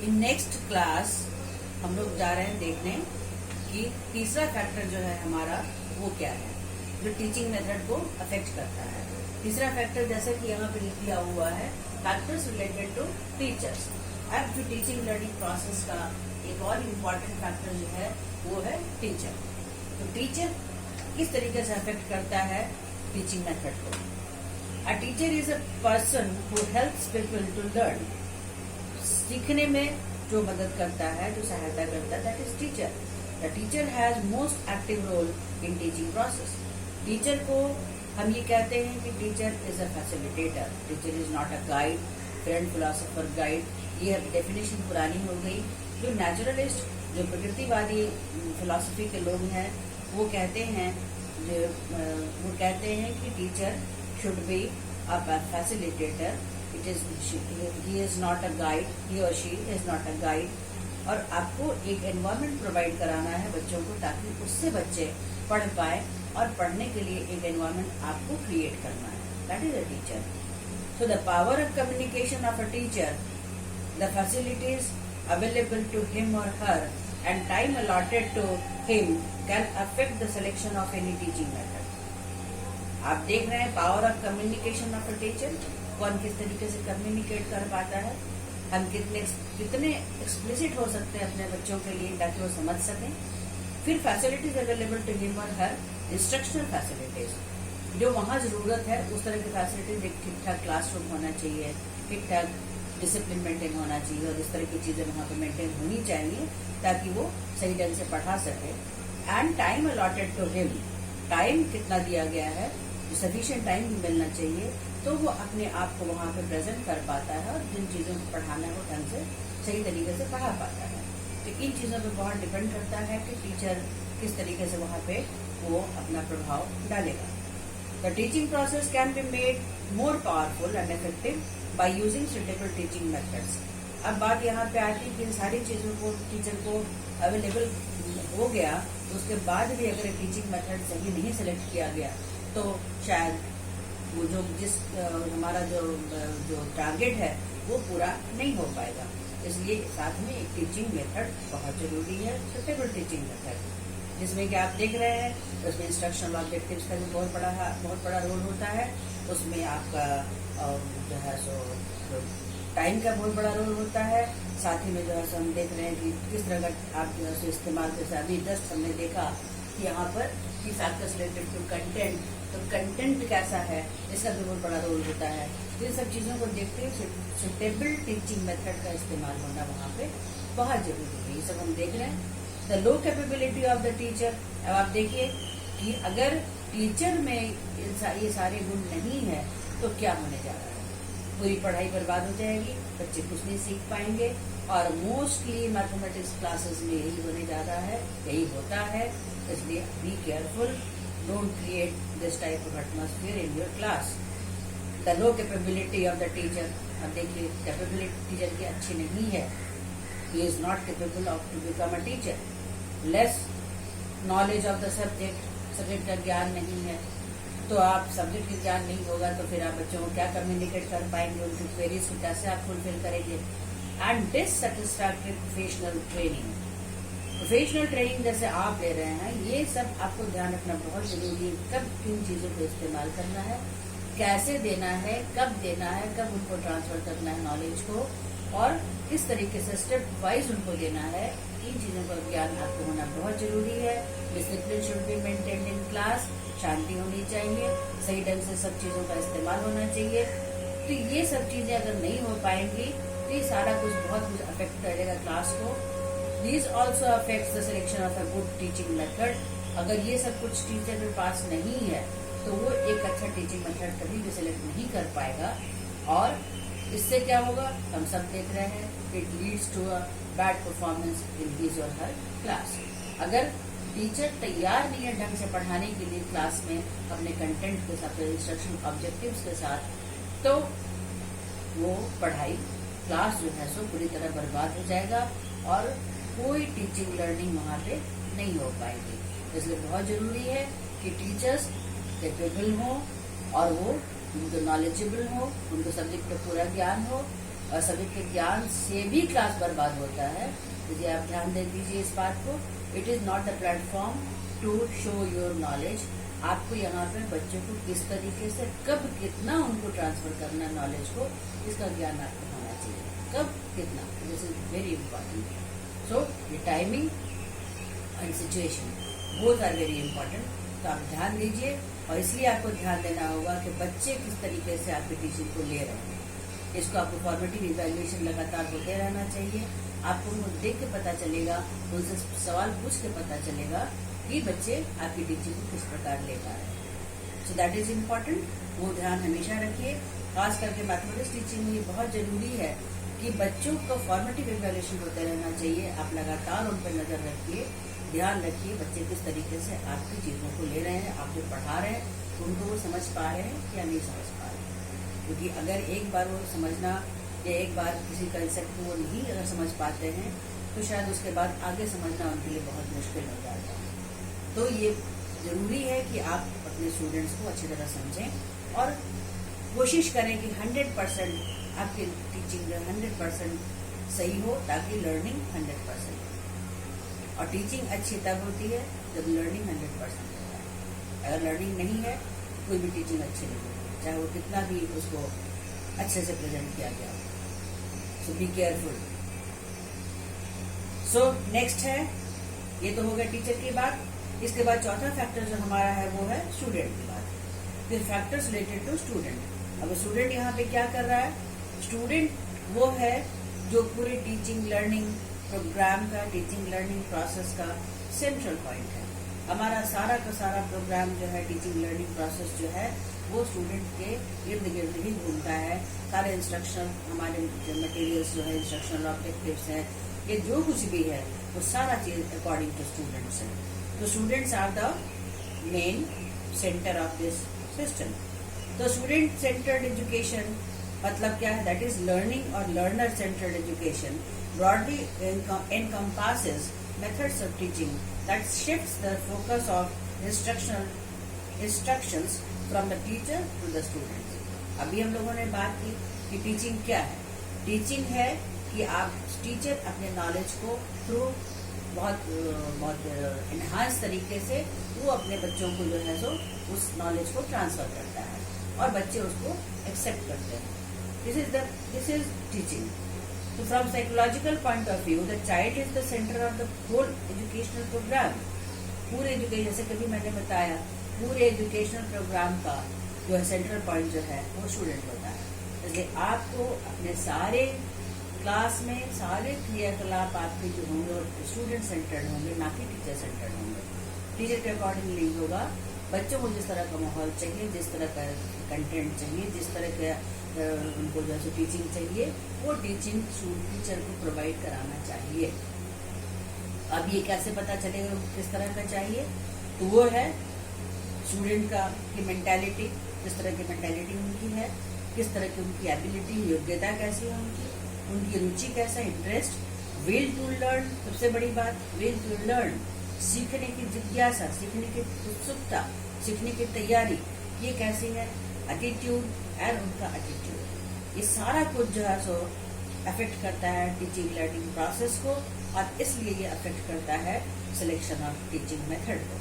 In next class हम लोग जा रहे हैं देखने कि तीसरा फैक्टर जो है हमारा वो क्या है जो टीचिंग मेथड को अफेक्ट करता है। तीसरा फैक्टर जैसे कि यहाँ पे लिख दिया हुआ है फैक्टर्स रिलेटेड टू टीचर्स। अब जो टीचिंग लर्निंग प्रोसेस का एक और इम्पोर्टेंट फैक्टर जो है वो है टीचर। तो टीचर किस तरीके से अफेक्ट करता है टीचिंग मेथड को। A teacher is a person who helps people to learn. सीखने में जो मदद करता है, जो सहायता करता है, that is teacher. The teacher has most active role in teaching process. Teacher को हम ये कहते हैं कि teacher is a facilitator. Teacher is not a guide, friend, philosopher, guide. ये डेफिनेशन पुरानी हो गई। जो नेचुरलिस्ट, जो प्रकृतिवादी फिलोसफी के लोग हैं वो कहते हैं कि teacher should be a facilitator. He is not a guide. He or she is not a guide. और आपको एक एनवायरनमेंट प्रोवाइड कराना है बच्चों को ताकि उससे बच्चे पढ़ पाए और पढ़ने के लिए एक एनवायरनमेंट आपको क्रिएट करना है। That is a teacher. So the power of communication of a teacher, the facilities available to him और her and time allotted to him can affect the selection of any teaching method. आप देख रहे हैं power of communication of a teacher, कौन किस तरीके से communicate कर पाता है। हम कितने एक्सप्लिसिट हो सकते हैं अपने बच्चों के लिए ताकि वो समझ सकें। फिर फैसिलिटीज अवेलेबल टू हिम और हर, इंस्ट्रक्शनल फैसिलिटीज, जो वहाँ जरूरत है उस तरह की फैसिलिटीज। एक ठीक ठाक क्लासरूम होना चाहिए, ठीक ठाक डिसिप्लिन मेंटेन होना चाहिए और इस तरह की चीजें वहाँ पे मेंटेन होनी चाहिए ताकि वो सही ढंग से पढ़ा सके। And time allotted to him, time कितना दिया गया है, सफिशिएंट टाइम भी मिलना चाहिए तो वो अपने आप को वहाँ पे प्रेजेंट कर पाता है और जिन चीज़ों को पढ़ाना है वो ढंग से सही तरीके से पढ़ा पाता है। तो इन चीज़ों पे बहुत डिपेंड करता है कि टीचर किस तरीके से वहाँ पे वो अपना प्रभाव डालेगा। The teaching process can be made more powerful and effective by using suitable teaching methods. अब बात यहाँ पे आती है कि इन सारी चीज़ों को टीचर को अवेलेबल हो गया तो उसके बाद भी अगर टीचिंग मेथड सही नहीं सिलेक्ट किया गया तो शायद वो हमारा जो टारगेट है वो पूरा नहीं हो पाएगा। इसलिए साथ में एक टीचिंग मेथड बहुत जरूरी है, सुटेबल टीचिंग मेथड, जिसमें कि आप देख रहे हैं उसमें इंस्ट्रक्शनल ऑब्जेक्टिव्स का भी बहुत बड़ा रोल होता है। उसमें आपका जो है सो टाइम का बहुत बड़ा रोल होता है। साथ ही में जो है सो हम देख रहे हैं कि किस तरह का आप जो है सो इस्तेमाल जैसे अभी जस्ट हमने देखा कि यहाँ पर की फैक्टर्स रिलेटेड टू कंटेंट, तो कंटेंट कैसा है इसका भी बहुत बड़ा रोल होता है। इन सब चीज़ों को देखते हुए सुटेबल टीचिंग मेथड का इस्तेमाल होना वहाँ पे बहुत जरूरी है। ये सब हम देख रहे हैं। The low capability of the teacher. अब आप देखिए कि अगर टीचर में ये सारे गुण नहीं है तो क्या होने जा रहा है, पूरी पढ़ाई बर्बाद हो जाएगी, बच्चे कुछ नहीं सीख पाएंगे। और मोस्टली मैथमेटिक्स क्लासेस में यही होने जा रहा है, यही होता है। इसलिए be careful, don't create this type of atmosphere in your class. The low capability of the teacher. अब देखिए कैपेबिलिटी टीचर की अच्छी नहीं है, he is not capable of to become a teacher. Less knowledge of the subject का ज्ञान नहीं है, तो आप सब्जेक्ट का ज्ञान नहीं होगा तो फिर आप बच्चों को क्या कम्युनिकेट कर पाएंगे, उनकी क्वेरीज को कैसे आप फुलफिल करेंगे। And dissatisfactory professional training. Professional training जैसे आप ले रहे हैं, ये सब आपको ध्यान रखना बहुत जरूरी है। कब किन चीजों को इस्तेमाल करना है, कैसे देना है, कब देना है, कब उनको ट्रांसफर करना है नॉलेज को, और किस तरीके से स्टेप वाइज उनको देना है। इन चीजों का ज्ञान आपको होना बहुत जरूरी है। Discipline should be maintained in class. शांति होनी चाहिए, सही ढंग से सब चीजों का इस्तेमाल होना चाहिए। तो ये सब चीजें अगर नहीं हो पाएंगी तो ये सारा कुछ बहुत कुछ अफेक्ट करेगा क्लास को। These also affects the selection of a good teaching method. अगर ये सब कुछ टीचर के पास नहीं है तो वो एक अच्छा टीचिंग मेथड कभी भी सिलेक्ट नहीं कर पाएगा। और इससे क्या होगा हम सब देख रहे हैं, it leads to a bad performance in his or her class. अगर टीचर तैयार नहीं है ढंग से पढ़ाने के लिए क्लास में अपने कंटेंट के साथ, इंस्ट्रक्शन ऑब्जेक्टिव्स के साथ, तो वो पढ़ाई क्लास जो है सो पूरी तरह बर्बाद हो जाएगा और कोई टीचिंग लर्निंग वहाँ पे नहीं हो पाएगी। इसलिए बहुत जरूरी है कि टीचर्स कैपेबल हो और वो उनको नॉलेजेबल हो, उनको सब्जेक्ट का पूरा ज्ञान हो, और सब्जेक्ट के ज्ञान से भी क्लास बर्बाद होता है। यदि आप ध्यान दे दीजिए इस बात को, it is not the platform to show your knowledge. आपको यहाँ पे बच्चों को किस तरीके से कब कितना उनको ट्रांसफर करना नॉलेज को, इसका ज्ञान आपको होना चाहिए, कब कितना, this is very important. So the timing and situation both are very important. तो आप ध्यान दीजिए, और इसलिए आपको ध्यान देना होगा कि बच्चे किस तरीके से आपकी टीचिंग को ले रहे हैं। इसको आपको फॉर्मेटिव इवैल्यूएशन लगातार होते रहना चाहिए। आपको उनको देख के पता चलेगा, उनसे सवाल पूछ के पता चलेगा कि बच्चे आपकी टीचिंग को किस प्रकार ले पा रहे हैं। सो दैट इज इम्पोर्टेंट, वो ध्यान हमेशा रखिए। खास करके मैथमेटिक्स टीचिंग में ये बहुत जरूरी है कि बच्चों को फॉर्मेटिव इवैल्यूएशन होते रहना चाहिए। आप लगातार उन पर नजर रखिए, ध्यान रखिए बच्चे किस तरीके से आपकी चीजों को ले रहे हैं, आप जो पढ़ा रहे हैं उनको वो समझ पा रहे हैं या नहीं समझ पा रहे हैं। क्योंकि अगर एक बार वो समझना या एक बार किसी कंसेप्ट को वो नहीं अगर समझ पाते हैं तो शायद उसके बाद आगे समझना उनके लिए बहुत मुश्किल हो जाता है। तो ये जरूरी है कि आप अपने स्टूडेंट्स को अच्छी तरह समझें और कोशिश करें कि 100% आपकी टीचिंग 100% सही हो, ताकि लर्निंग 100%। और टीचिंग अच्छी तब होती है जब लर्निंग 100% होता है। अगर लर्निंग नहीं है कोई भी टीचिंग अच्छी नहीं होती, चाहे वो कितना भी उसको अच्छे से प्रेजेंट किया गया हो। सो बी केयरफुल। सो नेक्स्ट है, ये तो हो गया टीचर की बात। इसके बाद चौथा फैक्टर जो हमारा है वो है स्टूडेंट की बात। फिर फैक्टर्स रिलेटेड टू स्टूडेंट। अब स्टूडेंट यहाँ पे क्या कर रहा है? स्टूडेंट वो है जो पूरी टीचिंग लर्निंग प्रोग्राम का, टीचिंग लर्निंग प्रोसेस का सेंट्रल पॉइंट है। हमारा सारा का सारा प्रोग्राम जो है, टीचिंग लर्निंग प्रोसेस जो है, वो स्टूडेंट के इर्द गिर्द ही घूमता है। सारे इंस्ट्रक्शन, हमारे मटेरियल्स जो है, इंस्ट्रक्शनल ऑब्जेक्टिव्स है, ये जो कुछ भी है वो सारा चीज अकॉर्डिंग टू स्टूडेंट्स है। तो students are the main centre of this system. तो स्टूडेंट सेंटर्ड एजुकेशन मतलब क्या है? That is learning or learner centred education broadly encompasses methods of teaching that shifts the focus of instructions from the teacher to the students. अभी हम लोगों ने बात की कि टीचिंग क्या है। टीचिंग है कि आप टीचर अपने नॉलेज को थ्रू बहुत एनहांस तरीके से वो अपने बच्चों को जो है सो उस नॉलेज को ट्रांसफर करता है और बच्चे उसको एक्सेप्ट करते हैं। This is teaching. So from psychological point of view, the child is the center of the whole educational program. पूरे एजुकेशन, जैसे कभी मैंने बताया, पूरे एजुकेशनल प्रोग्राम का जो है सेंट्रल पॉइंट जो है वो स्टूडेंट होता है। इसलिए आपको अपने सारे क्लास में सारे क्रियाकलाप आपके जो होंगे वो स्टूडेंट सेंटर्ड होंगे, ना कि टीचर सेंटर्ड होंगे। टीचर के अकॉर्डिंगली होगा। बच्चों को जिस तरह का माहौल चाहिए, जिस तरह का कंटेंट चाहिए, जिस तरह का उनको जैसे टीचिंग चाहिए, वो टीचिंग टीचर को प्रोवाइड कराना चाहिए। अब ये कैसे पता चलेगा किस तरह का चाहिए? तो वो है स्टूडेंट का की मेंटालिटी, किस तरह की मेंटालिटी उनकी है, किस तरह की उनकी एबिलिटी, योग्यता कैसी है उनकी रुचि कैसा, इंटरेस्ट, विल टू लर्न। सबसे बड़ी बात, विल टू लर्न, सीखने की जिज्ञासा, सीखने की उत्सुकता, सीखने की तैयारी, ये कैसी है। एटीट्यूड एंड उनका एटीट्यूड, ये सारा कुछ जो है सो अफेक्ट करता है टीचिंग लर्निंग प्रोसेस को, और इसलिए ये अफेक्ट करता है सिलेक्शन ऑफ टीचिंग मेथड को।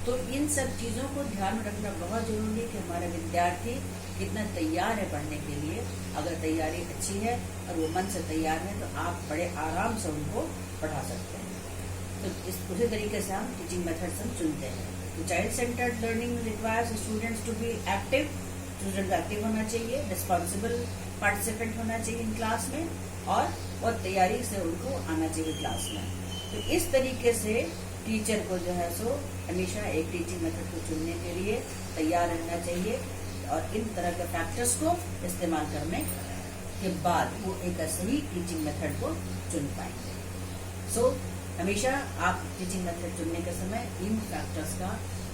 तो इन सब चीजों को ध्यान में रखना बहुत जरूरी है कि हमारा विद्यार्थी कितना तैयार है पढ़ने के लिए। अगर तैयारी अच्छी है और वो मन से तैयार है तो आप बड़े आराम से उनको पढ़ा सकते हैं। तो इस उसी तरीके से हम टीचिंग मेथड्स हम चुनते हैं। तो child centred learning requires students to be active. Student active होना चाहिए, रिस्पॉन्सिबल पार्टिसिपेंट होना चाहिए इन क्लास में, और बहुत तैयारी से उनको आना चाहिए क्लास में। तो इस तरीके से टीचर को जो है सो हमेशा एक टीचिंग मेथड को चुनने के लिए तैयार रहना चाहिए, और इन तरह के फैक्टर्स को इस्तेमाल करने के बाद वो एक सही टीचिंग मेथड को चुन पाएंगे। सो हमेशा आप टीचिंग मेथड चुनने के समय इन फैक्टर्स का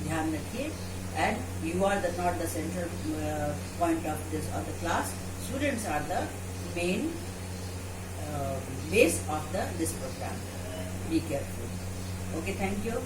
ध्यान रखिए। And you are not the central point of the class. Students are the main base of this program. Be careful. Okay, thank you.